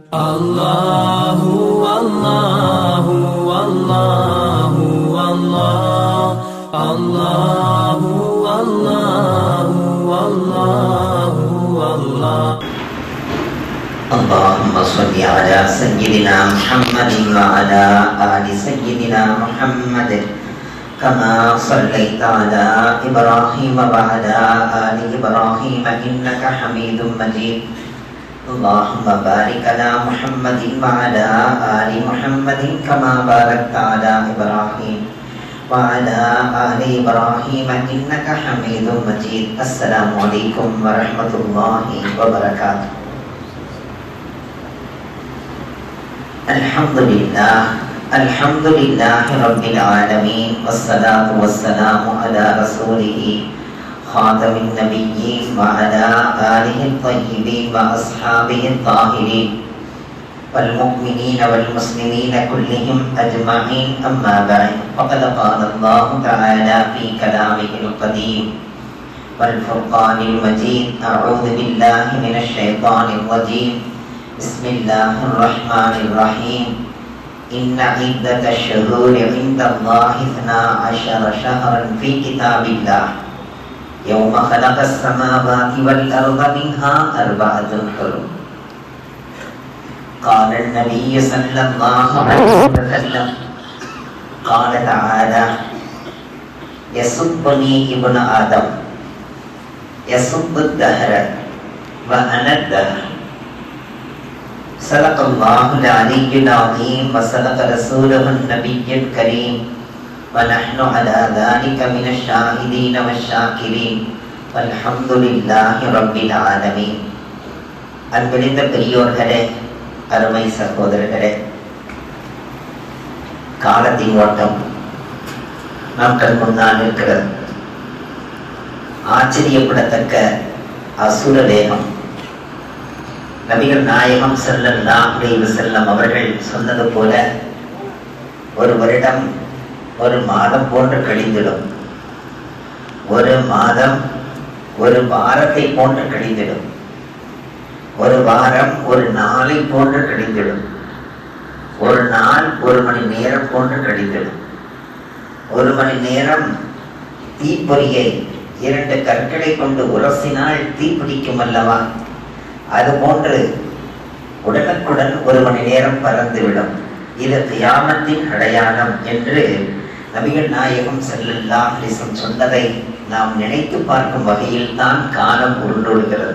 Allahu Allahu Allahu Allah Allahu Allahu Allahu Allah. Allahumma salli ala sayyidina Muhammadin wa ala ali sayyidina Muhammadin kama sallaita ala Ibrahim wa ala ali Ibrahim innaka Hamidum Majid. Allahumma barik ala Muhammadin wa ala ali Muhammadin kama barakta ala Ibrahim wa ala ali Ibrahim innaka Hamidum Majid. Assalamualaikum warahmatullahi wabarakatuh. Alhamdulillahi Rabbil Alamin. Wassalatu wassalamu ala rasulihi khatamin nabiyyin wa ala alihi tayyibin wa ashabihi tahirin wal mu'minina wal muslimina kullihim ajma'in, amma ba'd. Faqad qala Allah ta'ala fi kalamihi al-qadim wal furqanil majid. A'udhu billahi minash shaitanir rajim. Bismillahirrahmanirrahim. Inna iddatash shuhuri 'inda Allahi 12 shahran fi kitabillah yawma khalaqas samawati wal arda minha arba'atun hurum. Qala an-nabiy sallallahu alaihi wasallam qala ta'ala yasubbuni ibnu adam yasubbu ad-dahra wa ana ad-dahr. Sadaqallahul aliyyul azim wa sadaqa rasuluhun nabiyyul karim wa nahnu ala dhalika minash shahidin wasyakirin walhamdulillahi rabbil alamin. அன்பினிந்த பெரியோர்களே, அருமை சகோதரர்களே, காலத்தின் ஓட்டம் நாட்கள் முன்னால் இருக்கிறது. ஆச்சரியப்படத்தக்க அசுர வேகம். நபிகள் நாயகம் ஸல்லல்லாஹு அலைஹி வஸல்லம் அவர்கள் சொன்னது போல ஒரு வருடம் ஒரு மாதம் போன்று கழிந்திடும், ஒரு மாதம் ஒரு வாரத்தை போன்று கழிந்திடும், ஒரு வாரம் ஒரு நாளை போன்று கழிந்திடும், ஒரு நாள் ஒரு மணி நேரம் போன்று கழிந்திடும். ஒரு மணி நேரம் தீப்பொறியை 2 கற்களை கொண்டு உரசினால் தீப்பிடிக்கும் அல்லவா, அதுபோன்று உடனுக்குடன் ஒரு மணி நேரம் பறந்துவிடும். இது கியாமத்தின் அடையாளம் என்று நபிகள் நாயகம் ஸல்லல்லாஹு அலைஹி வஸல்லம் சொன்னதை நாம் நினைத்து பார்க்கும் வகையில் தான் காலம் உருண்டோடுகிறது.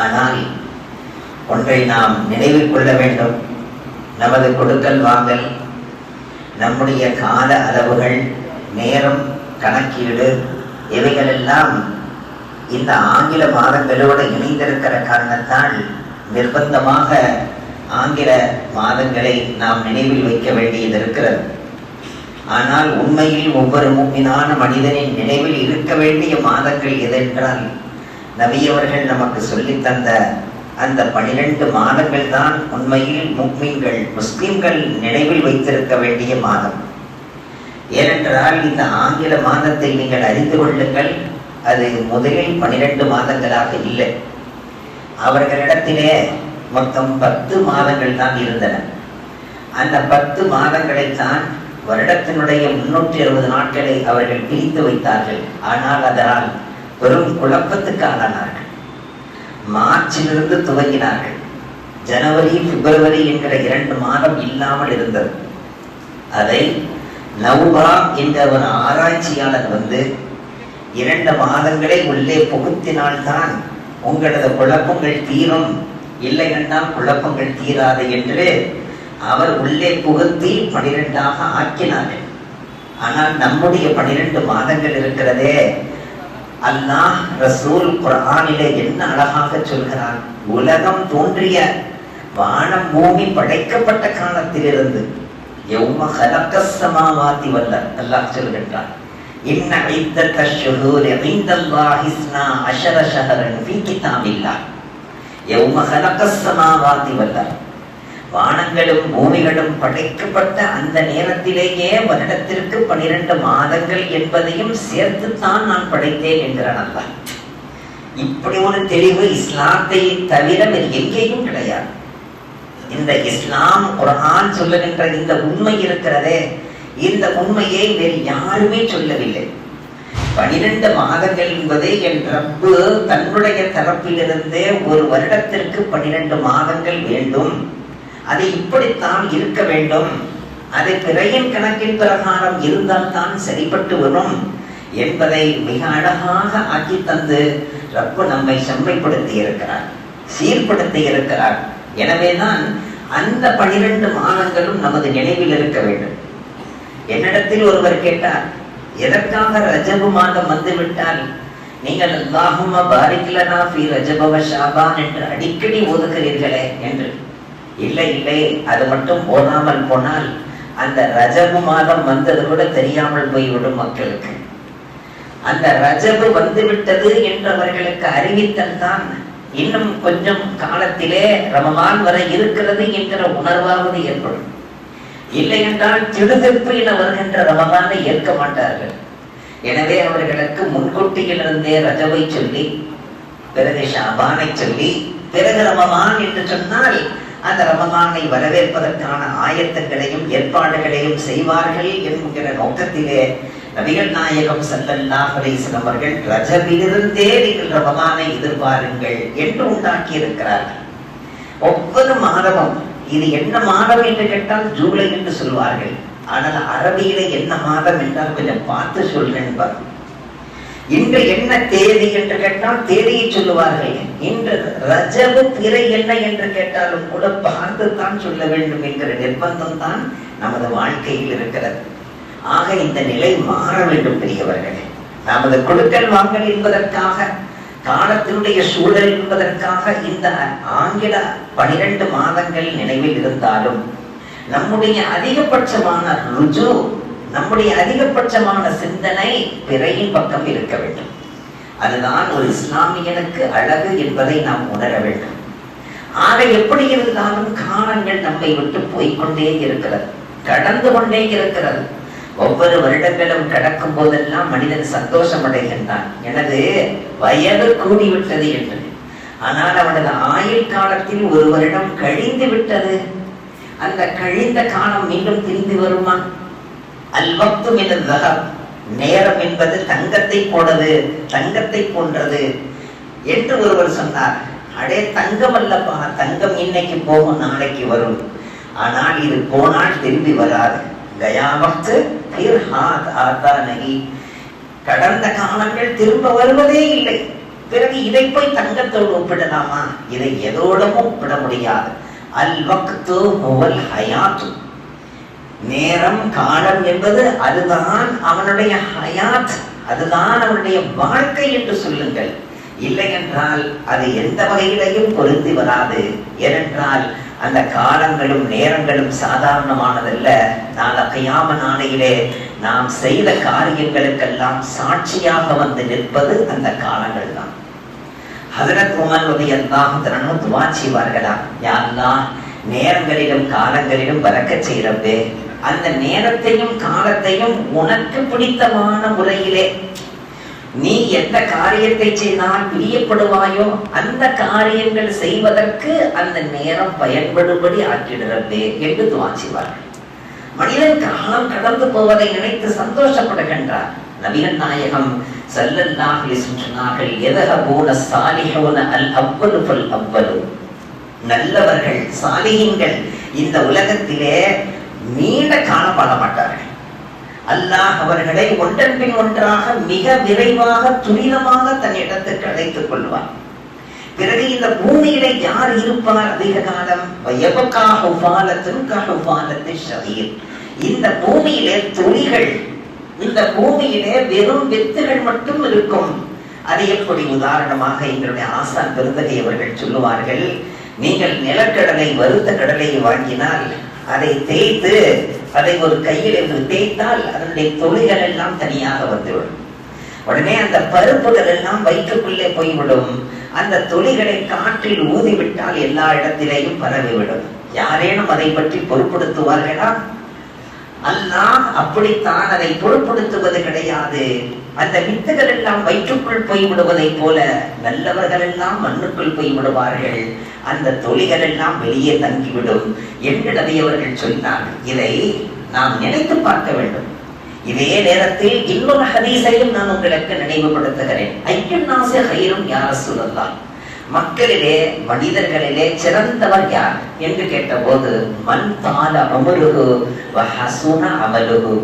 ஆனால் ஒன்றை நாம் நினைவில் கொள்ள வேண்டும். நமது கொடுக்கல் வாங்கல், நம்முடைய கால அளவுகள், நேரம் கணக்கீடு, இவைகளெல்லாம் இந்த ஆங்கில மாதங்களோடு இணைந்திருக்கிற காரணத்தால் நிர்பந்தமாக ஆங்கில மாதங்களை நாம் நினைவில் வைக்க வேண்டியது இருக்கிறது. ஆனால் உண்மையில் ஒவ்வொரு முஃமினான மனிதனின் நினைவில் இருக்க வேண்டிய மாதங்கள் எதென்றால், நபியவர்கள் நமக்கு சொல்லித் தந்த அந்த 12 மாதங்கள் தான் உண்மையில் முஃமின்கள், முஸ்லிம்கள் நினைவில் வைத்திருக்க வேண்டிய மாதம். ஏனென்றால் இந்த ஆங்கில மாதத்தை நீங்கள் அறிந்து கொள்ளுங்கள், அது முதலில் 12 மாதங்களாக இல்லை. அவர்களிடத்திலே மொத்தம் 10 மாதங்கள் தான் இருந்தன. அந்த 10 மாதங்களைத்தான் வருடத்தினுடைய 360 நாட்களை அவர்கள் பிரித்து வைத்தார்கள். ஆனால் அதனால் பெரும் குழப்பத்துக்கு ஆளானார்கள். மார்ச்சிலிருந்து துவங்கினார்கள். ஜனவரி, பிப்ரவரி என்கிற 2 மாதம் இல்லாமல் இருந்தது. அதை நௌபா என்ற ஒரு ஆராய்ச்சியாளர் வந்து 2 மாதங்களை உள்ளே புகுத்தினால்தான் உங்களது குழப்பங்கள் தீரும், இல்லை என்றால் குழப்பங்கள் தீராது என்று அவர் உள்ளே புகுத்தி 12ஆக ஆக்கினார்கள். ஆனால் நம்முடைய 12 மாதங்கள் இருக்கிறதே, அல்லாஹ் ரசூல் குர்ஆனிலே என்ன அழகாக சொல்கிறார். உலகம் தோன்றிய, வானம் பூமி படைக்கப்பட்ட காலத்திலிருந்து யௌம ஹலக்கஸ் ஸமாவாதி வல் அர்த், அல்லாஹ் சொல்கிறார், இன்ன இத்தத்தஷ் ஷுஹூரி இன்தல்லாஹி 12 ஷஹரன் ஃபீ கிதாபில்லாஹ் யௌம ஹலக்கஸ் ஸமாவாதி வல் அர்த். வானங்களும் பூமிகளும் படைக்கப்பட்ட அந்த நேரத்திலேயே வருடத்திற்கு 12 மாதங்கள் என்பதையும் சேர்த்துத்தான் நான் படைத்தேன் என்கிறான் அல்லாஹ். இப்படி ஒரு தெளிவு இஸ்லாத்தை தவிர வேறு எங்கேயும் கிடையாது. இந்த இஸ்லாம் குர்ஆன் சொல்லுகின்ற இந்த உண்மை இருக்கிறதே, இந்த உண்மையை வேறு யாருமே சொல்லவில்லை. 12 மாதங்கள் என்பது என் ரப்பு தன்னுடைய தரப்பிலிருந்தே ஒரு வருடத்திற்கு 12 மாதங்கள் வேண்டும், அது இப்படித்தான் இருக்க வேண்டும், அது பிறையின் கணக்கின் பிரகாரம் இருந்தால் தான் சரிப்பட்டு வரும் என்பதை மிக அழகாக ஆக்கி தந்து ரப்பு நம்மை செம்மைப்படுத்தி இருக்கிறார், சீர்படுத்தி இருக்கிறார். எனவேதான் அந்த 12 மாதங்களும் நமது நினைவில் இருக்க வேண்டும். என்னிடத்தில் ஒருவர் கேட்டார், எதற்காக ரஜபு மாதம் வந்துவிட்டால் நீங்கள் அல்லாஹும்ம பாரிக் லனா ஃபீ ரஜப வ ஷஅபான் என்று அடிக்கடி ஓதுகிறீர்களே என்று. இல்லை இல்லை, அது மட்டும் ஓதாமல் போனால் அந்த ரஜபு மாதம் வந்தது கூட தெரியாமல் போய்விடும் மக்களுக்கு. அந்த ரஜபு வந்துவிட்டது என்றவர்களுக்கு அறிவித்தல் தான் இன்னும் கொஞ்சம் காலத்திலே ரமலான் வரை இருக்கிறது என்கிற உணர்வாவது ஏற்படும். இல்லை என்றால் திடுதிப்பு என வருகின்ற ரமலானை ஏற்க மாட்டார்கள். எனவே அவர்களுக்கு முன்கூட்டியிலிருந்தே ரஜபை சொல்லி, பிறகு ஷாபானை சொல்லி, பிறகு ரமலான் என்று சொன்னால் அந்த ரமலானை வரவேற்பதற்கான ஆயத்தங்களையும் ஏற்பாடுகளையும் செய்வார்கள் என்கிற நோக்கத்திலே நபிகள் நாயகம் ஸல்லல்லாஹு அலைஹி வஸல்லம் அவர்கள் ரஜபிலிருந்தே நீங்கள் ரமலானை எதிர்பாருங்கள் என்று உண்டாக்கி இருக்கிறார்கள். ஒவ்வொரு மாதமும் இது என்ன மாதம் என்று கேட்டால் ஜூலை என்று சொல்வார்கள். ஆனால் அரபியில என்ன மாதம் என்றால் கொஞ்சம் பார்த்து சொல்றேன். இன்று என்ன தேதி என்று கேட்டால் தேதியை சொல்லுவார்கள். இன்று ரஜபு பிறை என்ன என்று கேட்டாலும் கூட பார்த்துத்தான் சொல்ல வேண்டும் என்கிற நிர்பந்தம் தான் நமது வாழ்க்கையில் இருக்கிறது. ஆக இந்த நிலை மாற வேண்டும் பெரியவர்களே. நமது கொடுக்கல் வாங்கல் என்பதற்காக, காலத்தினுடைய சூழல் என்பதற்காக இந்த ஆங்கில 12 மாதங்கள் நினைவில் இருந்தாலும் நம்முடைய அதிகபட்சமான ருஜு, நம்முடைய அதிகபட்சமான சிந்தனை பிறையின் பக்கம் இருக்க வேண்டும். அதுதான் ஒரு இஸ்லாமியனுக்கு அழகு என்பதை நாம் உணர வேண்டும். ஆக எப்படி இருந்தாலும் காலங்கள் நம்மை விட்டு போய்கொண்டே இருக்கிறது, கடந்து கொண்டே இருக்கிறது. ஒவ்வொரு வருடங்களும் கடக்கும் போதெல்லாம் மனிதன் சந்தோஷம் அடைகின்றான், எனது வயது கூடிவிட்டது என்று. ஆனால் அவனது ஆயுள் காலத்தில் ஒரு வருடம் கழிந்து விட்டது. அந்த கழிந்த காலம் மீண்டும் திரும்பி வருமா? அல்வக்து மினல் ஸஹப், நேரம் என்பது தங்கத்தை போன்றது, தங்கத்தை போன்றது என்று ஒருவர் சொன்னார். அடே, தங்கம் அல்லப்பா, தங்கம் இன்னைக்கு போகும், நாளைக்கு வரும். ஆனால் இது போனால் திரும்பி வராது. கயாமத்து பிர் ஹாத் ஆதா நஹி, கடந்த காலங்கள் திரும்ப வருவதே இல்லை. பிறகு இதை போய் தங்கத்தோடு ஒப்பிடலாமா? இதை எதோடவும் ஒப்பிட முடியாது. அல் வக்து ஹுவல் ஹயாத், நேரம் காலம் என்பது அதுதான் அவனுடைய ஹயாத், அதுதான் அவனுடைய வாழ்க்கை என்று சொல்லுங்கள். இல்லை என்றால் அது எந்த வகையிலையும் பொருந்தி வராது. ஏனென்றால் அந்த காலங்களும் நேரங்களும் சாதாரணமானதல்ல. நாளை கியாம நாளையிலே நாம் செய்த காரியங்களுக்கெல்லாம் சாட்சியாக வந்து நிற்பது அந்த காலங்கள் தான். ஹஜ்ரத் உமர் ரலியல்லாஹு அன்ஹு துஆ செய்வார்களாம், யா அல்லாஹ், நேரங்களிலும் காலங்களிலும் பரக்கத் செய்றப்பே, அந்த நேரத்தையும் காலத்தையும் உனக்கு பிடித்தமான முறையிலே நீ எந்த காரியத்தை செய்தால் பிரியப்படுவாயோ அந்த காரியங்கள் செய்வதற்கு அந்த நேரம் பயன்படும்படி ஆக்கிடுறதே என்று துஆ செய்வார்கள். மனிதன் காலம் கடந்து போவதை நினைத்து சந்தோஷப்படுகின்றார். நபிகள் நாயகம் ஸல்லல்லாஹு அலைஹி வஸல்லம் சொன்னார்கள், யதஹபூன ஸாலிஹூன அல் அவ்வலு ஃபல் அவ்வலு, நல்லவர்கள் சாலிஹீன்கள் இந்த உலகத்திலே நீண்ட காலம் வாழ மாட்டார்கள். அல்லாஹ் அவர்களை ஒன்றன் பின் ஒன்றாக மிக விரைவாக துரிதமாக தன் இடத்துக்கு அழைத்துக் கொள்வார். பிறகு இந்த பூமியில யார் இருப்பார் அதிக காலம்? இந்த பூமியிலே துளிகள், இந்த பூமியிலே வெறும் வித்துகள் மட்டும் இருக்கும். அது எப்படி? உதாரணமாக எங்களுடைய ஆசான் பெருந்தகை அவர்கள் சொல்லுவார்கள், நீங்கள் நிலக்கடலை, வறுத்த கடலையை வாங்கினால் அதை தேய்த்து அதை ஒரு கையில் தேய்த்தால் அதனுடைய துளிகள் எல்லாம் தனியாக வந்துவிடும். உடனே அந்த பருப்புகள் எல்லாம் வயிற்றுக்குள்ளே போய்விடும். அந்த துளிகளை காற்றில் ஊதிவிட்டால் எல்லா இடத்திலேயும் பரவிவிடும். யாரேனும் அதை பற்றி பொருட்படுத்துவார்களா? அல்லாஹ் அப்படித்தான் அதை பொருட்படுத்துவது கிடையாது. அந்த வித்துகள் எல்லாம் வயிற்றுக்குள் போய் விடுவதை போல நல்லவர்கள் எல்லாம் மண்ணுக்குள் போய் விடுவார்கள், அந்த தொழில்கள் எல்லாம் வெளியே தங்கிவிடும் என்று நபி அவர்கள் சொன்னார். இதை நாம் நினைத்து பார்க்க வேண்டும். இதே நேரத்தில் இன்னொரு ஹதீஸையும் நான் உங்களுக்கு நினைவுபடுத்துகிறேன். ஐயன்னாஸே ஹைரும் யா ரசூலல்லாஹ், மக்களிலே மனிதர்களிலே சிறந்தவர் யார் என்று கேட்டபோது மன் தால அமருஹு வ ஹஸுன அமலுஹு,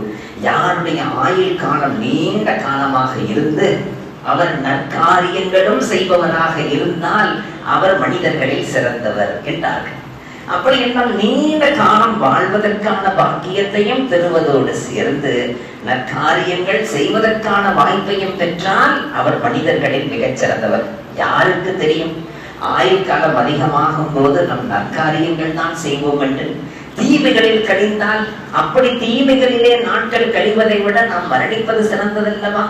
யாருடைய ஆயுள் காலம் நீண்ட காலமாக இருந்து அவர் நற்காரியங்களும் செய்பவராக இருந்தால் அவர் மனிதர்களில் சிறந்தவர் என்றார்கள். அப்படி என்றால் நீண்ட காலம் வாழ்வதற்கான பாக்கியத்தையும் பெறுவதோடு சேர்ந்து நற்காரியங்கள் செய்வதற்கான வாய்ப்பையும் பெற்றால் அவர் மனிதர்களில் மிகச் சிறந்தவர். யாருக்கு தெரியும், ஆயுள் காலம் அதிகமாகும் போது நம் நற்காரியங்கள் தான் செய்வோம் என்று தீமைகளில் கழிந்தால் அப்படி தீமைகளிலே நாட்கள் கழிவதை விட நாம் மரணிப்பது சிறந்ததல்லவா?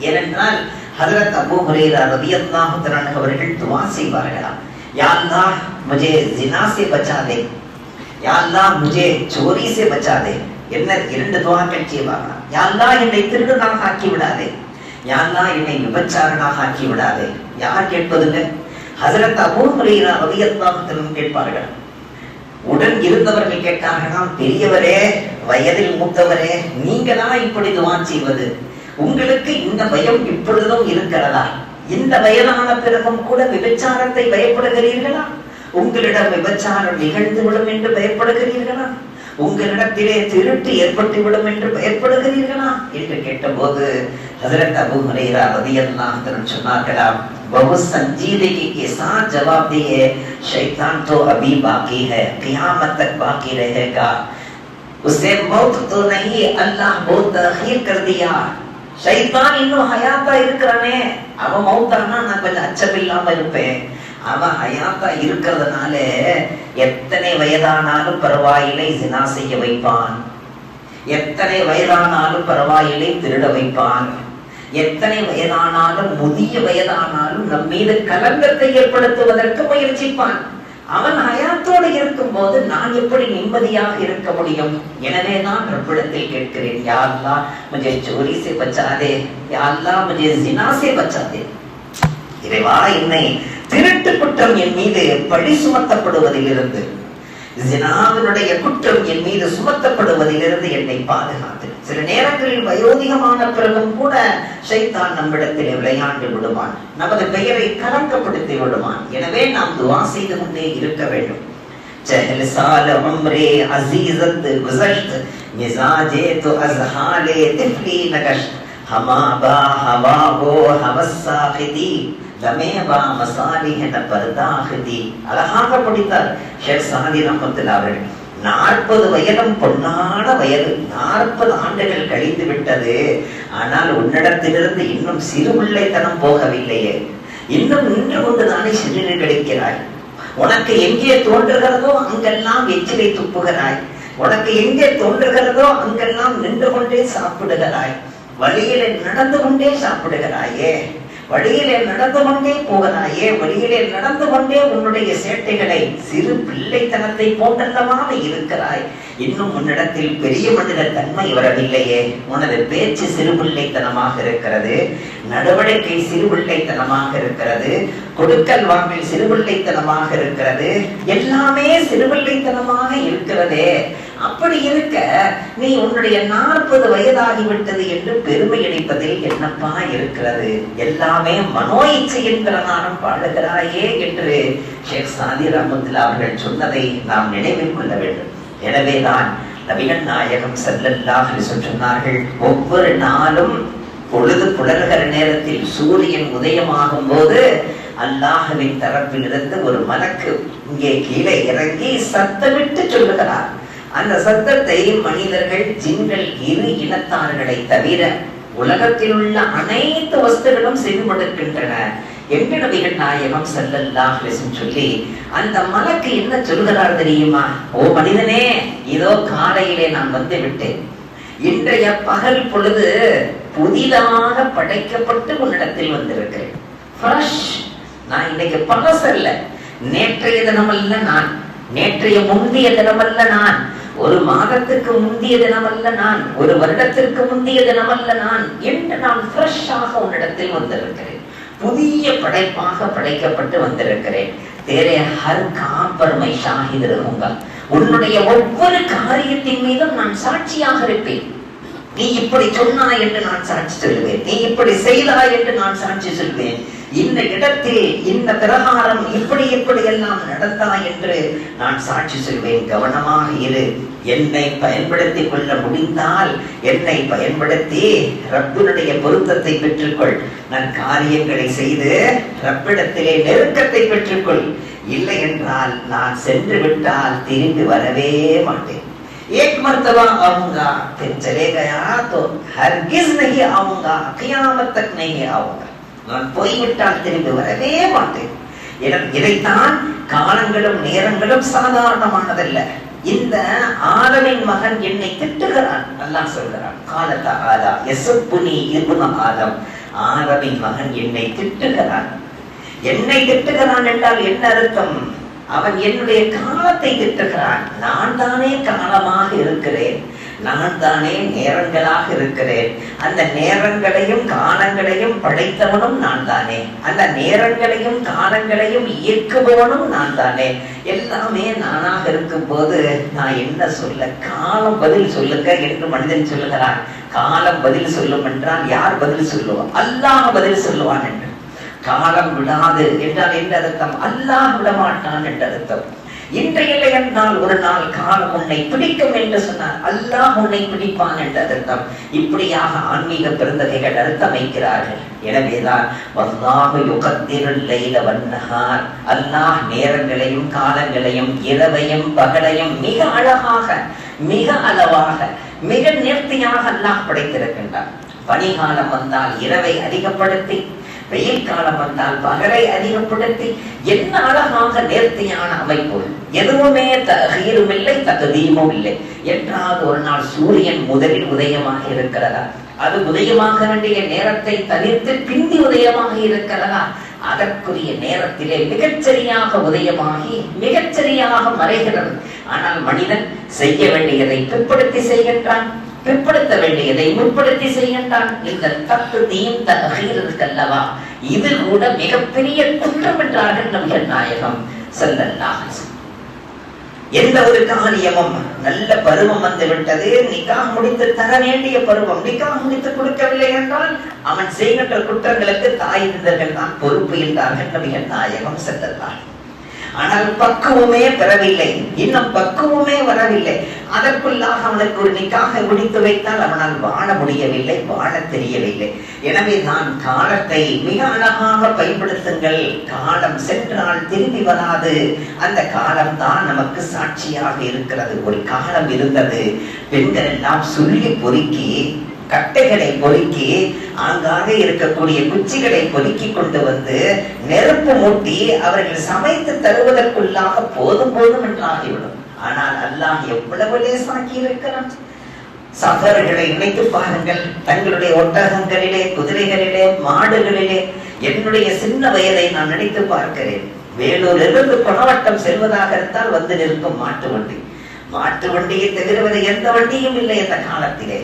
ஏனென்றால் ஹஜ்ரத் அபூ ஹுரைரா ரலியல்லாஹு தஆலா அவர்கள் துஆ செய்வார்களாம், या अल्लाह मुझे जिना से बचा दे, या अल्लाह मुझे चोरी से बचा दे. என்ன இரண்டு துஆக்கள் செய்வாங்க. யா அல்லாஹ் என்னை திருடனாக ஆக்கி விடாதே, யா அல்லாஹ் என்னை விபச்சாரனாக ஆக்கி விடாதே. யார் கேட்பதுங்க? ஹஜ்ரத் அபூ ஹுரைரா ரலியல்லாஹு தஆலா கேட்பார்கள். உடன் இருந்தவர்கள் கேட்டார்களாம், பெரியவரே, வயதில் மூத்தவரே, நீங்களா இப்படி துஆ செய்வது? உங்களுக்கு இந்த பயம் இப்பொழுதும் இருக்கிறதா? இந்த வயதான பிறகும் கூட விபச்சாரத்தை பயப்படுகிறீர்களா? உங்களிடம் விபச்சாரம் நிகழ்ந்துவிடும் என்று பயப்படுகிறீர்களா? உங்களிடத்திலே திருட்டு ஏற்பட்டுவிடும் என்று பயப்படுகிறீர்களா என்று கேட்டபோது ஹஜ்ரத் அபூ ஹுரைரா ரலியல்லாஹு தஆலா சொன்னார்களாம், बहुत संजीदगी के साथ जवाब दिए, शैतान तो अभी बाकी है, क़यामत तक बाकी रहेगा, उसे मौत तो नहीं, अल्लाह बहुत तअखीर कर दिया. ஷைத்தான் இன்னும் ஹயாத்தா இருக்கிறானே, அவன் மௌத்தானா நான் கொஞ்சம் அச்சமில்லாம இருப்பேன். அவன் ஹயாத்தா இருக்கிறதுனால எத்தனை வயதானாலும் பரவாயில்லை ஜினா செய்ய வைப்பான், எத்தனை வயதானாலும் பரவாயில்லை திருட வைப்பான், எத்தனை வயதானாலும் முதிய வயதானாலும் நம் மீது கலங்கத்தை ஏற்படுத்துவதற்கு முயற்சிப்பான். அவன் ஹயாத்தோடு இருக்கும் போது நான் எப்படி நிம்மதியாக இருக்க முடியும்? எனவே நான் ரப்பிடத்தில் கேட்கிறேன், யா அல்லாஹ் मुझे चोरी से बचा दे, या अल्लाह मुझे जिना से बचा दे. இறைவா, என்னை திருட்டு குற்றம் என் மீது பழி சுமத்தப்படுவதிலிருந்து, ஜினாவினுடைய குற்றம் என் மீது சுமத்தப்படுவதிலிருந்து என்னை பாதுகாத்து. சில நேரங்களில் வயோதிகமான பிறகும் கூட ஷைத்தான் நம்மிடத்தில் விளையாண்டு விடுவான், நமது பெயரை கலக்கப்படுத்தி விடுவான். எனவே நாம் துஆ செய்து கொண்டே இருக்க வேண்டும். चहल साल उम्रे अजीजत गुज़श्त, मिजाजे तो अज़हाले तिफली नगश्त, हमा बा हवा हो हवस्साखिदी, लमे बा मसालिह न पर्दाखिदी. அழகாக படித்தார் ஷேக் சாதி ரஹ்மத்துல்லாஹி அலைஹி. 40 வயதும் பொன்னான வயது, 40 ஆண்டுகள் கழிந்து விட்டது. ஆனால் உன்னிடத்திலிருந்து இன்னும் சிறு பிள்ளைத்தனம் போகவில்லையே, இன்னும் நின்று கொண்டுதானே சிறுநீர் கிடைக்கிறாய். உனக்கு எங்கே தோன்றுகிறதோ அங்கெல்லாம் எச்சிலை துப்புகிறாய், உனக்கு எங்கே தோன்றுகிறதோ அங்கெல்லாம் நின்று கொண்டே சாப்பிடுகிறாய், வழியிலே நடந்து கொண்டே சாப்பிடுகிறாயே, வழியிலே நடந்து கொண்டே போகிறாயே, வழியிலே நடந்து கொண்டே உன்னுடைய சேட்டைகளை சிறு பிள்ளைத்தனத்தை போன்றல்லவா இருக்கிறாய். இன்னும் உன்னிடத்தில் பெரிய மனித தன்மை வரவில்லையே. உனது பேச்சு சிறு பிள்ளைத்தனமாக இருக்கிறது, நடவடிக்கை சிறு பிள்ளைத்தனமாக இருக்கிறது, கொடுக்கல் வாங்கல் சிறு பிள்ளைத்தனமாக இருக்கிறது, எல்லாமே சிறு பிள்ளைத்தனமாக இருக்கிறதே. அப்படி இருக்க நீ உன்னுடைய 40 வயதாகிவிட்டது என்று பெருமை அடிப்பதில் என்னப்பா இருக்கிறது? எல்லாமே மனோ இச்சையின் பிரகாரம் வாழுகிறாயே என்று ஷேக் சாதி ரஹ்மத்துல்லாஹி அவர்கள் சொன்னதை நாம் நினைவில் கொள்ள வேண்டும். எனவேதான் நபிகள் நாயகம் ஸல்லல்லாஹு அலைஹி வஸல்லம் சொன்னார்கள், ஒவ்வொரு நாளும் பொழுது புலர்கிற நேரத்தில் சூரியன் உதயமாகும் போது அல்லாஹ்வின் தரப்பிலிருந்து ஒரு மலக்கு இங்கே கீழே இறங்கி சத்தமிட்டு சொல்லுகிறார். அந்த சத்தத்தை மனிதர்கள், ஜின்கள், இரு இனத்தார்களை தவிர உலகத்தில் உள்ள அனைத்து வஸ்துகளும் செவிமடுக்கின்றன என்று நபிகள் நாயகம் ஸல்லல்லாஹு அலைஹி வஸல்லம் சொல்லி அந்த மலக்கு என்ன சொல்கிறார் தெரியுமா? ஓ மனிதனே, இதோ காலையிலே நான் வந்து விட்டேன். இன்றைய பகல் பொழுது புதிதாக படைக்கப்பட்டு உன்னிடத்தில் வந்திருக்கிறேன். நான் இன்னைக்கு பழசல்ல, நேற்றைய தினமல்ல நான், நேற்றைய முந்தைய தினமல்ல நான், ஒரு மாதத்துக்கு முந்தைய தினமல்ல நான், ஒரு வருடத்திற்கு முந்தைய தினமல்ல நான் என்று நான் ஃப்ரெஷ்ஷாக உன்னிடத்தில் வந்திருக்கிறேன், புதிய படைப்பாக படைக்கப்பட்டு வந்திருக்கிறேன். தேரே ஹர் காம் பர் மை ஷாஹித் ரஹூங்கா, உன்னுடைய ஒவ்வொரு காரியத்தின் மீதும் நான் சாட்சியாக இருப்பேன். நீ இப்படி சொன்னாய் என்று நான் சாட்சி சொல்வேன், நீ இப்படி செய்தாய் என்று நான் சாட்சி சொல்வேன். இந்த இடத்தில் இந்த பிரகாரம் இப்படி இப்படி எல்லாம் நடந்தாய் என்று நான் சாட்சி சொல்வேன். கவனமாக இரு. என்னை பயன்படுத்திக் கொள்ள முடிந்தால் என்னை பயன்படுத்தி ரப்பினுடைய பொருத்தத்தை பெற்றுக்கொள். நான் காரியங்களை செய்து ரப்பிடத்திலே நெருக்கத்தை பெற்றுக்கொள். இல்லை என்றால் நான் சென்று விட்டால் திரும்பி வரவே மாட்டேன். एक मर्तबा आऊंगा फिर चले गया तो हरगिज नहीं आऊंगा, क़यामत तक नहीं आऊंगा. நான் போய்விட்டால் திரும்பி வரவே மாட்டேன். இதைத்தான் காலங்களும் நேரங்களும் சாதாரணமானதல்ல. இந்த ஆதமின் மகன் என்னை திட்டுகிறான். அல்லாஹ் சொல்கிறான், கால தஆலா யஸுப்புனி இப்னு ஆதம், ஆதமின் மகன் என்னை திட்டுகிறான். என்னை திட்டுகிறான் என்றால் என்ன அர்த்தம்? அவன் என்னுடைய காலத்தை திட்டுகிறான். நான் தானே காலமாக இருக்கிறேன், நான் தானே நேரங்களாக இருக்கிறேன். அந்த நேரங்களையும் காலங்களையும் படைத்தவனும் நான் தானே, அந்த நேரங்களையும் காலங்களையும் இயக்குபவனும் நான் தானே. எல்லாமே நானாக இருக்கும் போது நான் என்ன சொல்ல? காலம் பதில் சொல்லுங்க என்று மனிதன் சொல்லுகிறான். காலம் பதில் சொல்லும் என்றால் யார் பதில் சொல்லுவான்? அல்லாஹ் பதில் சொல்லுவான் என்று. காலம் விடாது என்றால் என்ன அர்த்தம்? அல்லாஹ் விடமாட்டான் என்ற அர்த்தம். இன்றையில்லை என்றால் ஒரு நாள் காலம் உன்னை பிடிக்கும் என்று சொன்னார், அல்லாஹ் உன்னை பிடிப்பான் என்ற அர்த்தம். இப்படியாக ஆன்மீக பெருந்தகைகள் அர்த்தம் வைக்கிறார்கள். எனவேதான் வல்லாஹு யுகத்திருல் லைல வன்னஹார், அல்லாஹ் நேரங்களையும் காலங்களையும் இரவையும் பகலையும் மிக அழகாக மிக அளவாக மிக நேர்த்தியாக அல்லாஹ் படைத்திருக்கின்றார். பனிகாலம் வந்தால் இரவை அதிகப்படுத்தி, வெயில் காலம் வந்தால் பகலை அதிகப்படுத்தி, என்ன அழகாக நேர்த்தியான அமைப்பு. எதுவுமே தகீரும் இல்லை, தகதீமும் இல்லை. என்றாவது ஒரு நாள் சூரியன் முதலில் உதயமாக இருக்கிறதா? அது உதயமாக வேண்டிய நேரத்தை தவிர்த்து பிந்தி உதயமாக இருக்கிறதா? அதற்குரிய நேரத்திலே மிகச்சரியாக உதயமாகி மிகச்சரியாக மறைகிறது. ஆனால் மனிதன் செய்ய வேண்டியதை பிற்படுத்தி செய்கின்றான், பிற்படுத்த வேண்டியதை முற்படுத்தி செய்கின்றான். இந்த தக்தீம் தஅகீர் இருக்கல்லவா, இது கூட மிகப்பெரிய குற்றம் என்றார்கள் நபிகள் நாயகம் ஸல்லல்லாஹு அலைஹி வஸல்லம். எந்த ஒரு காரியமும் நல்ல பருவம் வந்து விட்டது, நிக்காஹ் முடித்து தர வேண்டிய பருவம், நிக்காஹ் முடித்து கொடுக்கவில்லை என்றால் அவன் செய்கின்ற குற்றங்களுக்கு தாய் தந்தர்கள் தான் பொறுப்பு என்றார்கள் நபிகள் நாயகம் ஸல்லல்லாஹு. ஆனால் பக்குவமே பெறவில்லை, இன்னும் பக்குவமே வரவில்லை. அதற்குள்ளாக அவனுக்கு ஒரு நிக்காக முடித்து வைத்தால் அவனால் வாழ முடியவில்லை, வாழ தெரியவில்லை. எனவே நான் காலத்தை மிக அழகாக பயன்படுத்துங்கள். காலம் சென்றால் திரும்பி வராது. அந்த காலம் தான் நமக்கு சாட்சியாக இருக்கிறது. ஒரு காலம் இருந்தது, பெண்கள் எல்லாம் சொல்லி பொறுக்கி கட்டைகளை பொறுக்கி ஆங்காக இருக்கக்கூடிய குச்சிகளை பொறுக்கி கொண்டு வந்து நெருப்பு மூட்டி அவர்கள் சமைத்து தருவதற்குள்ளாக போதும் போதும் என்று ஆகிவிடும். ஆனால் அல்லாஹ் எவ்வளவு லேசாக்கி இருக்கிறான். சஃபர்களை நினைத்து பாருங்கள். தங்களுடைய ஒட்டகங்களிலே, குதிரைகளிலே, மாடுகளிலே. என்னுடைய சின்ன வயதை நான் நினைத்து பார்க்கிறேன். வேலூரிலிருந்து கொணவட்டம் செல்வதாக இருந்தால் வந்து நிற்கும் மாட்டு வண்டி. மாட்டு வண்டியை தவிர எந்த வண்டியும் இல்லை அந்த காலத்திலே.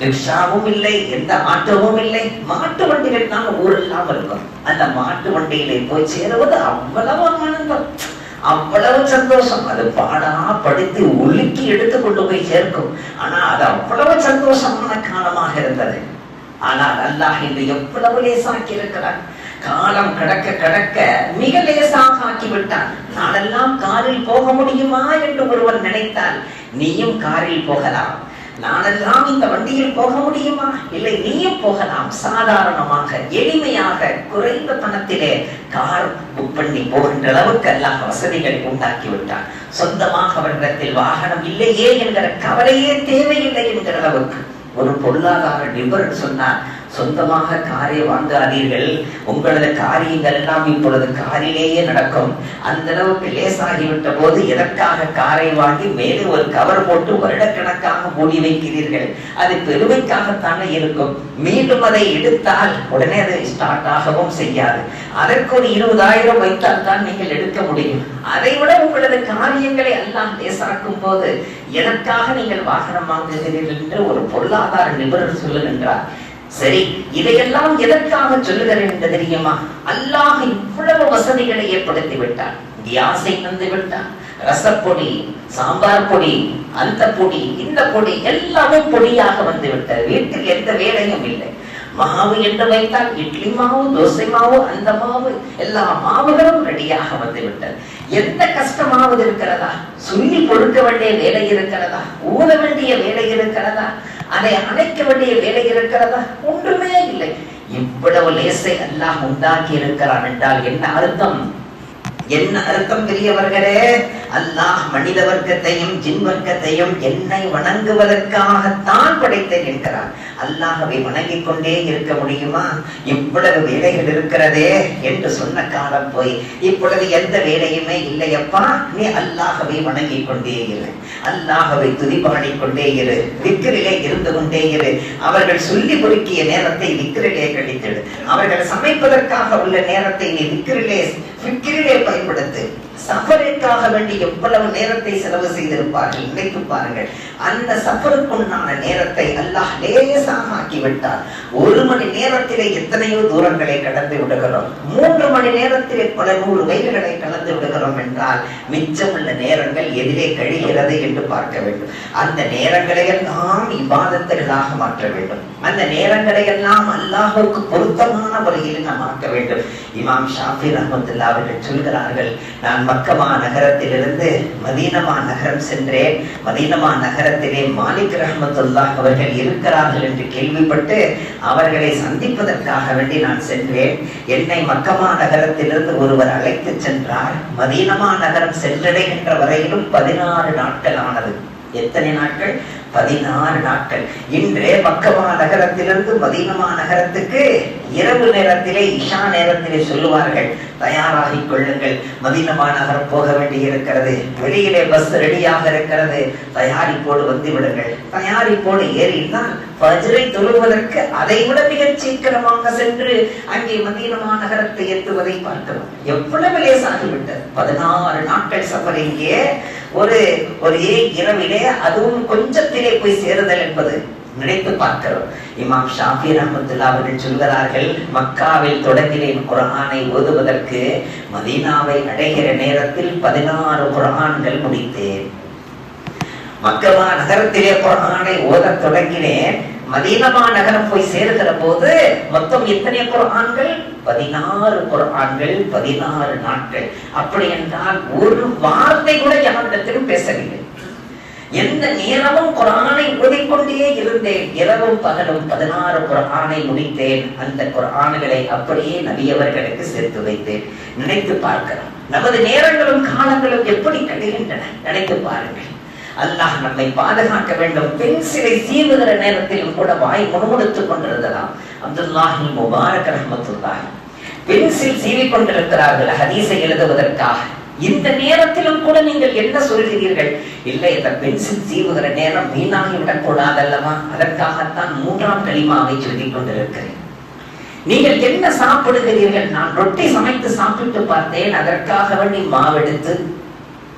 ரிக்ஷாவும் இல்லை, எந்த ஆட்டோவும் இல்லை. மாட்டு வண்டிகள் தான் ஊரெல்லாம் இருக்கும். அந்த மாட்டு வண்டியிலே போய் சேருவது அவ்வளவு ஆனந்தம், அவ்வளவு சந்தோஷம். அது பாடா படுத்தி ஒழுக்கி எடுத்து கொண்டு போய் சேர்க்கும். ஆனா அது அவ்வளவு சந்தோஷமான காலமாக இருந்தது. ஆனால் அல்லாஹ் இன்று எவ்வளவு லேசாக்கி இருக்கிறான். காலம் கடக்க கடக்க மிக லேசாக ஆக்கிவிட்டான். நாளெல்லாம் காரில் போக முடியுமா என்று ஒருவர் நினைத்தால் நீயும் காரில் போகலாம். நானெல்லாம் இந்த வண்டியில் போக முடியுமா? இல்லை, நீயும் போகலாம். சாதாரணமாக எளிமையாக குறைந்த பணத்திலே கார் புக் பண்ணி போகின்ற அளவுக்கு எல்லாம் வசதிகளை உண்டாக்கி விட்டான். சொந்தமாக அவரிடத்தில் வாகனம் இல்லையே என்கிற கவலையே தேவையில்லை என்கிற அளவுக்கு ஒரு பொருளாதார நிபுணர் சொன்னார், சொந்தமாக காரை வாங்காதீர்கள், உங்களது காரியங்கள் எல்லாம் இப்பொழுது காரிலேயே நடக்கும். அந்த அளவுக்கு லேசாகிவிட்ட போது எதற்காக காரை வாங்கி மேலே ஒரு கவர் போட்டு வருடக்கணக்காக மூடி வைக்கிறீர்கள்? அது பெருமைக்காகத்தானே இருக்கும். மீண்டும் அதை எடுத்தால் உடனே அது ஸ்டார்ட் ஆகவும் செய்யாது. அதற்கு ஒரு 20,000 வைத்தால் தான் நீங்கள் எடுக்க முடியும். அதை விட உங்களது காரியம் காரியங்களை அல்லாஹ் லேசாக்கும் போது எனக்காக நீங்கள் வாகனம் வாங்குகிறீர்கள் என்று ஒரு பொருளாதார நிபுணர் சொல்லுகின்றார். சரி, இதையெல்லாம் எதற்காக சொல்லுகிறேன் என்று தெரியுமா? அல்லாஹ் இவ்வளவு வசதிகளை ஏற்படுத்தி விட்டான். கியாஸை தந்து விட்டான், ரசப்பொடி, சாம்பார் பொடி, அந்த பொடி, இந்த பொடி எல்லாமே பொடியாக வந்து விட்டது. வீட்டில் எந்த வேலையும் இல்லை. மாவு என்று வைத்தால் இட்லி மாவு, தோசை மாவு, அந்த மாவு, எல்லா மாவுகளும் ரெடியாக வந்து விட்டது. எந்த கஷ்டமாவது இருக்கிறதா? சொல்லி கொடுக்க வேண்டிய வேலை இருக்கிறதா? ஊத வேண்டிய வேலை இருக்கிறதா? அதை அணைக்க வேண்டிய வேலை இருக்கிறதா? ஒன்றுமே இல்லை. இவ்வளவு லேசை அல்லாஹ் உண்டாக்கி இருக்கிறான் என்றால் என்ன அர்த்தம்? என்ன அர்த்தம் பெரியவர்களே? அல்லாஹ் மனித வர்க்கத்தையும் ஜின் வர்க்கத்தையும் என்னை வணங்குவதற்காகத்தான் படைத்தேன் என்கிறார். அல்லாஹ்வை வணங்கிக் கொண்டே இருக்க முடியுமா? இவ்வளவு வேலைகள் இருக்கிறதே என்று சொன்ன காலம் போய் இப்பொழுது எந்த வேலையுமே இல்லையப்பா, நீ அல்லாஹ்வை வணங்கிக் கொண்டே இரு, அல்லாஹ்வை துதிபாடிக் கொண்டே இரு, விக்கிரிலே இருந்து கொண்டே இரு. அவர்கள் சொல்லி பொறுக்கிய நேரத்தை விக்கிரிலே கழித்திடு. அவர்கள் சமைப்பதற்காக உள்ள நேரத்தை நீ விக்கிரிலே பயன்படுத்து. சஃபருக்காக வேண்டி எவ்வளவு நேரத்தை செலவு செய்திருப்பார்கள் நினைத்து பாருங்கள். அந்த சஃபருக்குண்டான நேரத்தை அல்லாஹ் லேசாக ஆக்கிவிட்டார். 1 மணி நேரத்திலே எத்தனையோ தூரங்களை கடந்து விடுகிறோம். 3 மணி நேரத்திலே பல 100 மைல்களை கடந்து விடுகிறோம் என்றால் மிச்சமுள்ள நேரங்கள் எதிரே கழிகிறது என்று பார்க்க வேண்டும். அந்த நேரங்களை எல்லாம் இபாதத்துகளாக மாற்ற வேண்டும். அந்த நேரங்களை எல்லாம் அல்லாஹ்வுக்கு பொருத்தமான முறையில் நாம் ஆக்க வேண்டும். இமாம் ஷாஃபி ரஹ்மத்துல்லாஹி அவர்கள் சொல்கிறார்கள், நான் மக்கமா நகரத்திலிருந்து மதீனமா நகரம் சென்றேன். மதீனமா நகரத்திலே மாலிக் ரஹ்மத்துல்லாஹி அவர்கள் இருக்கிறார்கள் என்று கேள்விப்பட்டு அவர்களை சந்திப்பதற்காக வேண்டி நான் சென்றேன். என்னை மக்கமா நகரத்திலிருந்து ஒருவர் அழைத்து சென்றார். மதீனமா நகரம் சென்றடைகின்ற வரையிலும் 16 நாட்கள் ஆனது. எத்தனை நாட்கள்? 16 நாட்கள். இன்றே மக்கமா நகரத்திலிருந்து மதீனமா நகரத்துக்கு இரவு நேரத்திலே, இஷா நேரத்திலே சொல்லுவார்கள், தயாராகிக் கொள்ளுங்கள், மதீனமா நகரம் போக வேண்டி இருக்கிறது, வெளியிலே பஸ் ரெடியாக இருக்கிறது, தயாரிப்போடு வந்து விடுங்கள். தயாரிப்போடு ஏறினால் ஃபஜ்ரை தொழுவதற்கு அதை விட மிகச் சீக்கிரமாக சென்று அங்கே மதீனமா நகரத்தை எட்டுவதை பார்க்கிறோம். எவ்வளவு லேசாகிவிட்டது! 16 நாட்கள் சஃபர். இங்கே ஒரே இரவிலே, அதுவும் கொஞ்சத்திலே போய் சேருதல் என்பது நினைத்து பார்க்கிறோம். இமாம் ஷாஃபி ரஹ்மத்துல்லாஹி அவர்கள் சொல்கிறார்கள், மக்காவில் தொடங்கினேன் குர்ஆனை ஓதுவதற்கு, மதீனாவை அடைகிற நேரத்தில் 16 குர்ஆன்கள் முடித்தேன். மக்கமா நகரத்திலே குர்ஆனை ஓத தொடங்கினேன். மதீனமா நகரம் போய் சேருகிற போது மொத்தம் எத்தனை குர்ஆன்கள்? 16 குர்ஆன்கள், 16 நாட்கள். அப்படி என்றால் ஒரு வார்த்தை கூட யாரிடத்திலும் பேசவில்லை. எந்த நேரமும் குர்ஆனை ஓதிக்கொண்டே இருந்தேன். இரவும் பகலும் 16 குர்ஆனை முடித்தேன். அந்த குர்ஆன்களை அப்படியே நபியவர்களுக்கு சேர்த்து வைத்தேன். நினைத்து பார்க்கிறோம், நமது நேரங்களும் காலங்களும் எப்படி கழிகின்றன. நினைத்து பாருங்கள். அல்லாஹ் நம்மை பாதுகாக்க வேண்டும். பென்சிலை சீவுகிற நேரத்திலும் கூட வாய் முணுமுணுத்துக் கொண்டிருந்ததாம் அப்துல்லாஹி முபாரக் ரஹ்மத்துல்லாஹி. பென்சில் சீவிக் கொண்டிருக்கிறார்கள் ஹதீஸை எழுதுவதற்காக. இந்த நேரத்திலும் கூட நீங்கள் என்ன சொல்கிறீர்கள்? இல்லை, இந்த பென்சில் சீவுகிற நேரம் வீணாகிவிடக் கூடாது அல்லவா, அதற்காகத்தான் 3ஆம் கலிமாவை சொல்லிக் கொண்டிருக்கிறேன். நீங்கள் என்ன சாப்பிடுகிறீர்கள்? நான் ரொட்டி சமைத்து சாப்பிட்டு பார்த்தேன். அதற்காக வேண்டி மாவெடுத்து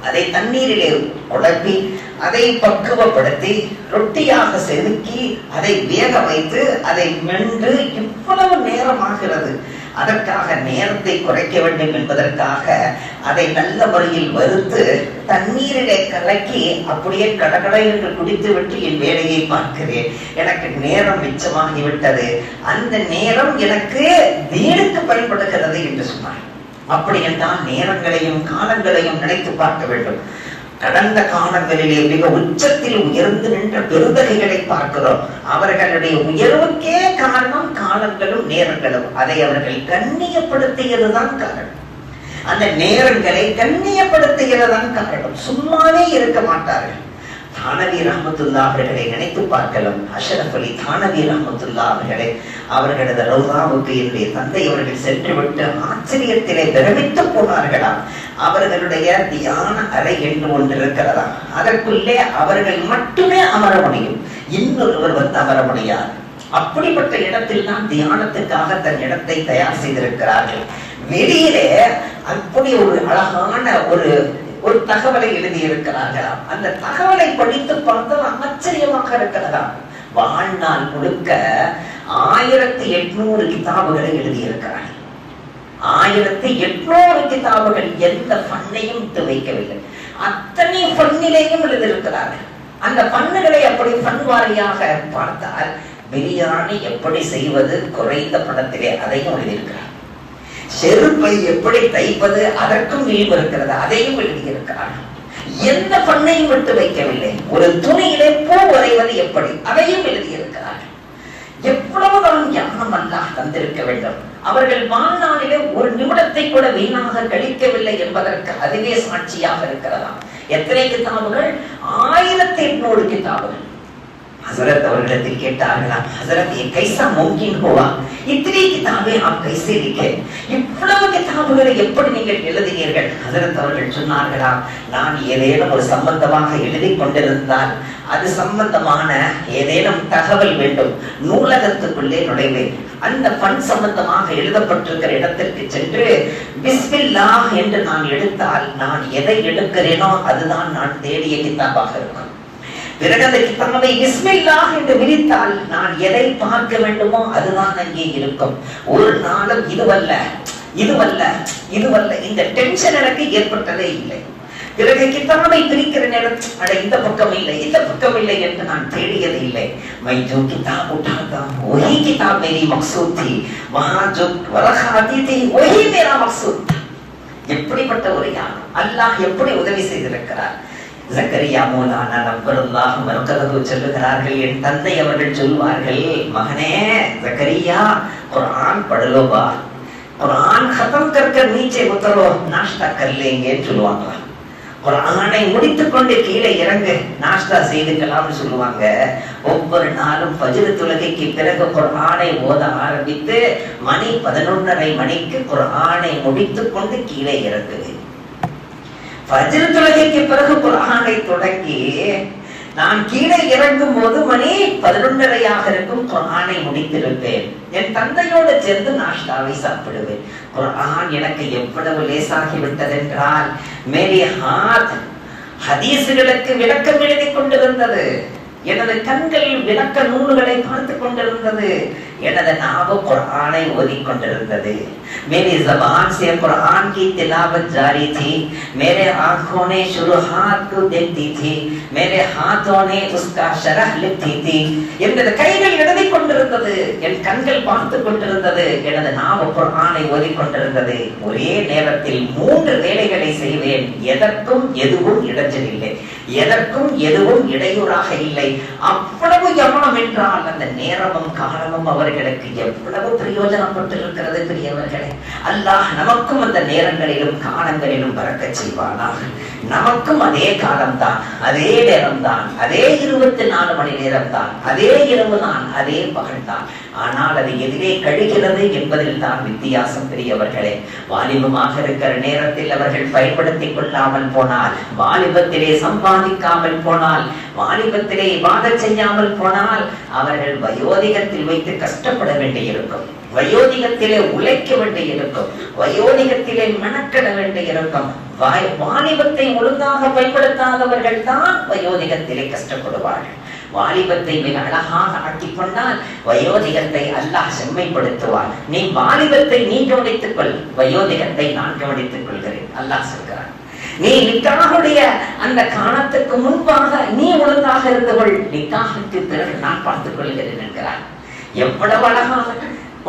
அதை தண்ணீரிலே உடப்பி அதை பக்குவப்படுத்தி ரொட்டியாக செதுக்கி அதை வேக வைத்து அதை மென்று இவ்வளவு நேரம் ஆகிறது. அதற்காக நேரத்தை குறைக்க வேண்டும் என்பதற்காக அதை நல்ல முறையில் வறுத்து தண்ணீரிலே கலக்கி அப்படியே கடகடை என்று குடித்து விட்டு என் வேலையை பார்க்கிறேன். எனக்கு நேரம் மிச்சமாகிவிட்டது. அந்த நேரம் எனக்கு வீடுக்கு பயன்படுகிறது என்று சொன்னார். அப்படி என்றால் நேரங்களையும் காலங்களையும் நினைத்து பார்க்க வேண்டும். கடந்த காலங்களிலே மிக உச்சத்தில் உயர்ந்து நின்ற பெருந்தகைகளை பார்க்கிறோம். அவர்களுடைய உயர்வுக்கே காரணம் காலங்களும் நேரங்களும். அதை அவர்கள் கண்ணியப்படுத்தியதுதான் காரணம். அந்த நேரங்களை கண்ணியப்படுத்தியதுதான் காரணம். சும்மாவே இருக்க மாட்டார்கள். தானவி ரஹ்மத்துல்லாஹி அவர்களை நினைத்து பார்க்கலாம். அஷ்ரஃப் அலி தானவி ரஹ்மத்துல்லாஹி அவர்களை, அவர்களது ரௌதாவுக்கு என்னுடைய தந்தை அவர்கள் சென்று விட்டு ஆச்சரியத்திலே பிரமித்து போனார்களாம். அவர்களுடைய தியான அறை என்று ஒன்று இருக்கிறதா, அதற்குள்ளே அவர்கள் மட்டுமே அமர முடியும், இன்னொருவர் வந்து அமர முடியாது. அப்படிப்பட்ட இடத்தில் தான் தியானத்துக்காக தன் இடத்தை தயார் செய்திருக்கிறார்கள். வெளியிலே அப்படி ஒரு அழகான ஒரு ஒரு தகவலை எழுதி இருக்கிறார்களாம். அந்த தகவலை படித்து பார்த்தால் ஆச்சரியமாக இருக்கிறதா. வாழ்நாள் முழுக்க 1800 கிதாபுகளை எழுதியிருக்கிறார்கள். 1800 கிதாபுகள், எந்த பண்ணையும் விட்டு வைக்கவில்லை. அத்தனை பண்ணிலேயும் எழுதியிருக்கிறார்கள். அந்த பண்ணுகளை அப்படி பண்வாரியாக பார்த்தால் பிரியாணி எப்படி செய்வது குறைந்த பணத்திலே அதையும் எழுதியிருக்கிறார். செருப்பை எப்படி தைப்பது அதற்கும் விரிவு இருக்கிறது, அதையும் எழுதியிருக்கிறார். எந்த பண்ணையும் விட்டு வைக்கவில்லை. ஒரு துணியிலே பூ வரைவது எப்படி அதையும் எழுதியிருக்கிறார். எவ்வளவுதான் ஞானம் அல்லாஹ் தந்திருக்க வேண்டும். அவர்கள் வாழ்நாளிலே ஒரு நிமிடத்தை கூட வீணாக கழிக்கவில்லை என்பதற்கு அதுவே சாட்சியாக இருக்கிறதா. எத்தனை கிதாபுகள்? 1800 கிதாபுகள். हजरत அவர்களிடத்தில் கேட்டார்களாம், हजरत ये कैसा मुमकिन हुआ, इतनी किताबें आप कैसे लिखे, இவ்வளவு கிதாபுகளை எப்படி நீங்கள் எழுதினீர்கள்? हजरत அவர்கள் சொன்னார்களாம், நான் ஏதேனும் ஒரு சம்பந்தமாக எழுதி கொண்டிருந்தால் அது சம்பந்தமான ஏதேனும் தகவல் வேண்டும், நூலகத்துக்குள்ளே நுழைவேன். அந்த பண் சம்பந்தமாக எழுதப்பட்டிருக்கிற இடத்திற்கு சென்று பிஸ்மில்லாஹ் என்று நான் எடுத்தால் நான் எதை எடுக்கிறேனோ அதுதான் நான் தேடிய கிதாபாக இருக்கும். பிறகு அந்த கிதாபை பிஸ்மில்லாஹ் என்று விரித்தால் நான் எதை பார்க்க வேண்டுமோ அதுதான் அங்கே இருக்கும். ஒரு நாளும் இதுவல்ல இந்த டென்ஷன் எனக்கு ஏற்பட்டதே இல்லை. பிறகு கிதாபை பிரிக்கிற நேரம் இந்த பக்கம் இல்லை என்று நான் தேடியது இல்லை. मैं जो किताब उठाता वही किताब मेरी मकसूद थी, वहां जो वरखा आती थी वही मेरा मकसूद था. எப்படிப்பட்ட ஒரு ஞானம்! அல்லாஹ் எப்படி உதவி செய்திருக்கிறார். ஜக்கரியா மௌலானா நபருல்லாஹ் மர்கதஹு சொல்லுகிறார்கள், என் தந்தை அவர்கள் சொல்வார்கள், மகனே ஜக்கரியா குர்ஆன் पढ़ लो बा, कुरान खत्म करके नीचे उतरो, नाश्ता कर लेंगे சொல்லுவாங்க. குர்ஆனை முடித்துக் கொண்டு கீழே இறங்கு, நாஸ்தா செய்துக்கலாம்னு சொல்லுவாங்க. ஒவ்வொரு நாளும் ஃபஜ்ர் தொழுகைக்கு பிறகு குர்ஆனை ஓத ஆரம்பித்து மணி 11:30 மணிக்கு குர்ஆனை முடித்துக் கொண்டு கீழே இறங்குவேன். ஃபஜ்ர் தொழுகைக்கு பிறகு குர்ஆனை தொடங்கி நான் கீழே இறங்கும் போது மணி 11:30 இருக்கும், குர்ஆனை முடித்திருப்பேன். என் தந்தையோடு சேர்ந்து நாஷ்டாவை சாப்பிடுவேன். குர்ஆன் எனக்கு எவ்வளவு லேசாகி விட்டதென்றால், மேரே ஹாத் ஹதீஸ்களுக்கு விளக்கம் எழுதி கொண்டிருந்தது, எனது கண்கள் விளக்க நூல்களை பார்த்து கொண்டிருந்தது, எனது நாவு குர்ஆனை ஓதிக் கொண்டிருந்தது. मेरी ज़बान से कुरान की तिलावत जारी थी, मेरे आँखों ने शुरुआत को देखती थी, मेरे हाथों ने उसका शरह लिखती थी. எனது கைகள் எழுதிக் கொண்டிருந்தது, என் கண்கள் பார்த்து கொண்டிருந்தது, எனது நாவு குர்ஆனை ஓதிக் கொண்டிருந்தது. ஒரே நேரத்தில் 3 வேலைகளை செய்வேன். எதற்கும் எதுவும் இடைஞ்சல் இல்லை, எதற்கும் எதுவும் இடையூறாக இல்லை. அவ்வளவு கவனம் என்றால் அந்த நேரமும் காலமும் அவர்களுக்கு எவ்வளவு பிரயோஜனப்பட்டிருக்கிறது பெரியவர்களே. அல்லாஹ் நமக்கும் அந்த நேரங்களிலும் காலங்களிலும் பறக்கச் செய்வானாக. நமக்கும் அதே காலம்தான், அதே நேரம்தான், அதே 24 மணி நேரம் தான், அதே இரவு தான், அதே பகல் தான். ஆனால் அது எதிரே கழிகிறது என்பதில் தான் வித்தியாசம் பெரியவர்களே. வாலிபமாக இருக்கிற நேரத்தில் அவர்கள் பயன்படுத்திக் கொள்ளாமல் போனால், வாலிபத்திலே சம்பாதிக்காமல் போனால், வாலிபத்திலே இபாதத் செய்யாமல் போனால் அவர்கள் வயோதிகத்தில் வைத்து கஷ்டப்பட வேண்டியிருக்கும், வயோதிகத்திலே உழைக்க வேண்டியிருக்கும், வயோதிகத்திலே மெனக்கெட வேண்டியிருக்கும். வாலிபத்தை ஒழுங்காக பயன்படுத்தாதவர்கள் தான் வயோதிகத்திலே கஷ்டப்படுவார்கள். வாலிபத்தை மிக அழகாக ஆக்கிக் கொண்டால் வயோதிகத்தை அல்லாஹ் செம்மைப்படுத்துவார். நீ வாலிபத்தை நீ கவனித்துக் கொள், வயோதிகத்தை நான் கவனித்துக் கொள்கிறேன் அல்லாஹ் சொல்கிறார். நீ நிக்காஹுடைய அந்த காலத்துக்கு முன்பாக நீ ஒழுங்காக இருந்து கொள், நிக்காஹுக்கு பிறகு நான் பார்த்துக் கொள்கிறேன் என்கிறார். எவ்வளவு அழகாக!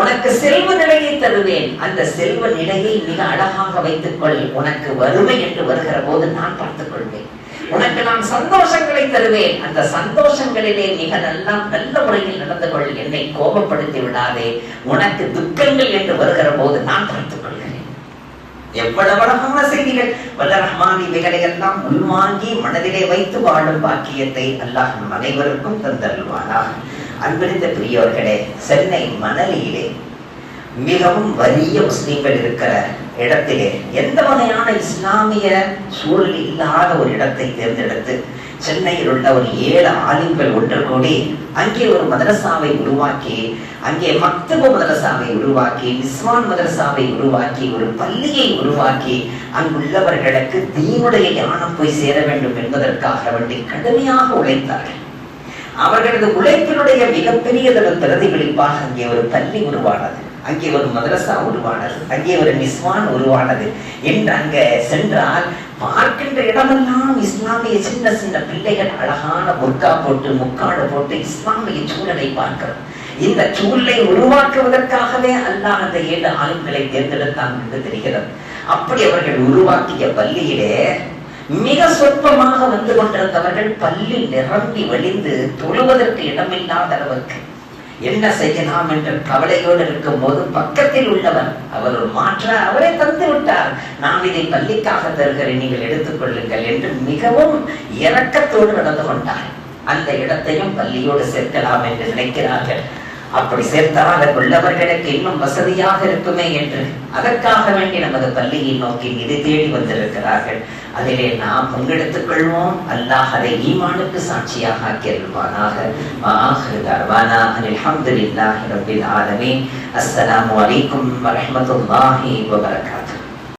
உனக்கு செல்வ நிலையை தருவேன், அந்த செல்வ நிலையை மிக அழகாக வைத்துக் கொள். உனக்கு வறுமை என்று வருகிற போது நான் பார்த்துக் கொள்வேன். உனக்கு நான் சந்தோஷங்களை தருவேன், அந்த சந்தோஷங்களிலே மிக நல்ல முறையில் நடந்து கொள், என்னை கோபப்படுத்தி விடாதே. உனக்கு துக்கங்கள் என்று வருகிற போது நான் பார்த்துக் கொள்கிறேன். எவ்வளவு அழகான செய்திகள்! வல்ல ரஹ்மான் இவைகளை எல்லாம் உள்வாங்கி மனதிலே வைத்து வாழும் பாக்கியத்தை அல்லாஹ் நம் அனைவருக்கும் தந்தருள்வானாக. அன்பிருந்த பெரியோர்களே, சென்னை மணலியிலே மிகவும் வறிய முஸ்லிம்கள் இருக்கிற இடத்திலே எந்த வகையான இஸ்லாமிய சூழல் இல்லாத ஒரு இடத்தை தேர்ந்தெடுத்து சென்னையில் உள்ள ஒரு 7 ஆலிம்கள் ஒன்று கூடி அங்கே ஒரு மதரசாவை உருவாக்கி, அங்கே மக்தப மதரசாவை உருவாக்கி, நிஸ்வான் மதரசாவை உருவாக்கி, ஒரு பள்ளியை உருவாக்கி, அங்குள்ளவர்களுக்கு தீனுடைய ஞானம் போய் சேர வேண்டும் என்பதற்காக வேண்டி கடுமையாக உழைத்தார்கள். அவர்களது உழைப்பினுடைய மிகப்பெரியதொரு பிரதிபலிப்பாக அங்கே ஒரு பள்ளி உருவானது, அங்கே ஒரு மதரசா உருவானது, அங்கே ஒரு நிஸ்வான் உருவானது என்று அங்க சென்றால் பார்க்கின்ற இடமெல்லாம் இஸ்லாமிய சின்ன சின்ன பிள்ளைகள் அழகான புர்கா போட்டு முக்காடு போட்டு இஸ்லாமிய சூழலை பார்க்கிறோம். இந்த சூழலை உருவாக்குவதற்காகவே அல்லாஹ் அந்த 7 ஆளுங்களை தேர்ந்தெடுத்தான் என்று தெரிகிறது. அப்படி அவர்கள் உருவாக்கிய பள்ளியிலே மிக சொற்பமாக வந்து கொண்டிருந்தவர்கள் பள்ளி நிரம்பி வழிந்து தொழுவதற்கு இடமில்லாத அளவுக்கு என்ன செய்யலாம் என்ற கவலையோடு இருக்கும் போது பக்கத்தில் உள்ளவர் அவர் ஒரு மாற்ற அவரை தந்து விட்டார். நான் இதை பள்ளிக்காக தருகிறேன், நீங்கள் எடுத்துக் கொள்ளுங்கள் என்று மிகவும் இரக்கத்தோடு நடந்து கொண்டார். அந்த இடத்தையும் பள்ளியோடு சேர்க்கலாம் என்று நினைக்கிறார்கள். அப்படி சேர்த்தால் அதற்கு உள்ளவர்களுக்கு இன்னும் வசதியாக இருக்குமே என்று அதற்காக வேண்டி நமது பள்ளியை நோக்கி நிதி தேடி வந்திருக்கிறார்கள். அதிலே நாம் பங்கெடுத்துக் கொள்வோம். அல்லாஹ் அதை ஈமானுக்கு சாட்சியாக ஆக்கியிருப்பானாக. அல்ஹம்துலில்லாஹி ரப்பில் ஆலமீன். அஸ்ஸலாமு அலைக்கும் வரஹ்மத்துல்லாஹி வபரகாத்துஹு.